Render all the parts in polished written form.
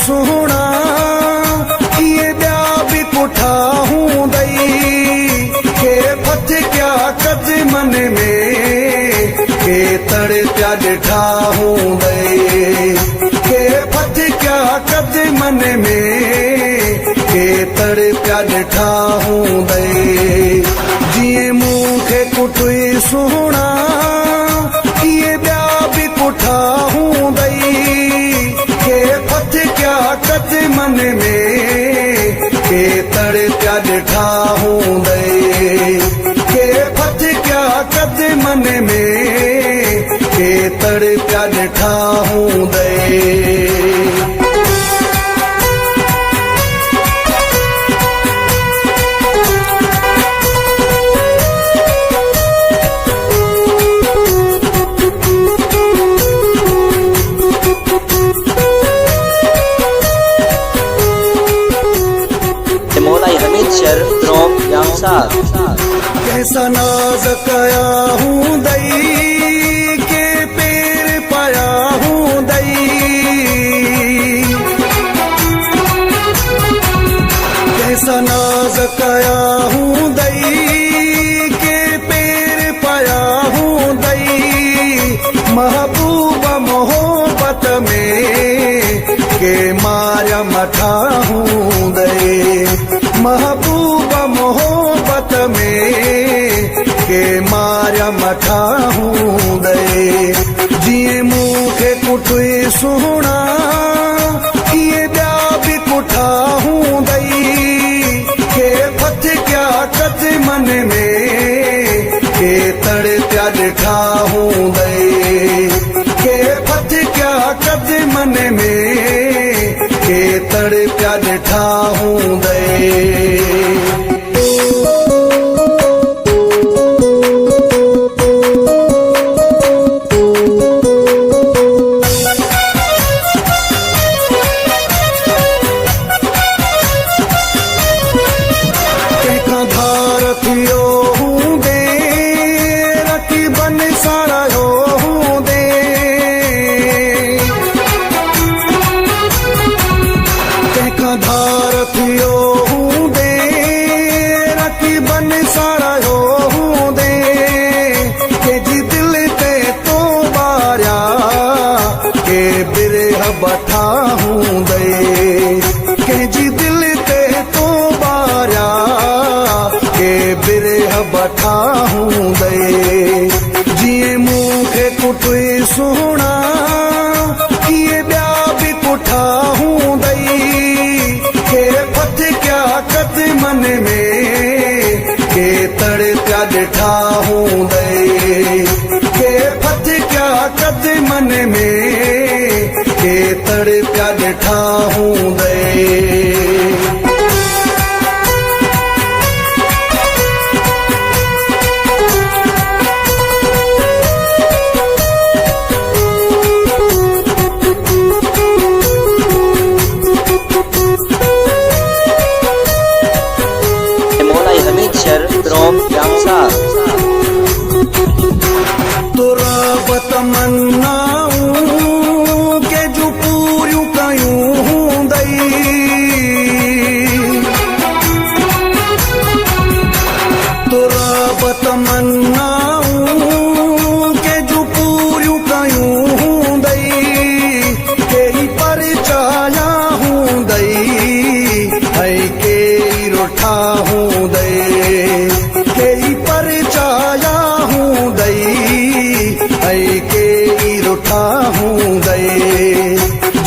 सोहना ये ब्या भी पुठा हूं दई के फत क्या कद मन में के तड़ प्या डिठा हूं दई के फत क्या कद मन में के तड़ प्या डिठा हूं दई जिए मूंखे कुटुई सोहना ये ब्या भी पुठा हूं दई के फत क्या कद मन में के तड़ प्या डिठा हूं दई के फत क्या कद मन में के तड़ प्या डिठा हूं दई कैसा नाज कया हूं दई के पैर पाया हूं दई कैसा नाज कया हूं दई के पैर पाया हूं दई महबूबा मोहब्बत में के माया मठा हूं दई महबूबा मोहब्बत में के माया मठा हूं दई जिए मूंखे कुटुई सोहना ये ब्या भी पुठा हूं दई के फत क्या कद मन में के तड़ प्या डिठा हूं दई के फत क्या कद मन में के तड़ प्या डिठा हूं दई बठा हूं दई के जी दिल ते तो बारा के बिरह बठा हूं दई जिए मूंखे कुटुई सोहना ये ब्या भी पुठा हूं दई के फत क्या कद मन में के तड़ प्या डिठा हूं दई के फत क्या कद मन में के तड़ प्या डिठा हूं दई तोरा बतमन्ना के जो पूरियों कयूं हूं दई तोरा बतमन्ना के जो पूरियों कयूं हूं दई तेरी परचाया हूं दई है के रोठा हूं दई तेरी परचाया हूं दई है के रोठा हूं दई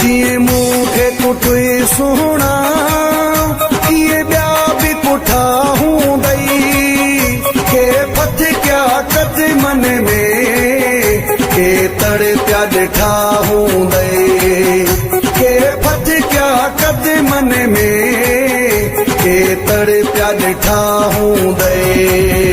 जिए मूंखे कुटुई सोहना ये ब्या भी पुठा हूं दई के फत क्या कद मन में के तड़ प्या डिठा हूं दई के फत क्या कद मन में के तड़ प्या डिठा हूं दई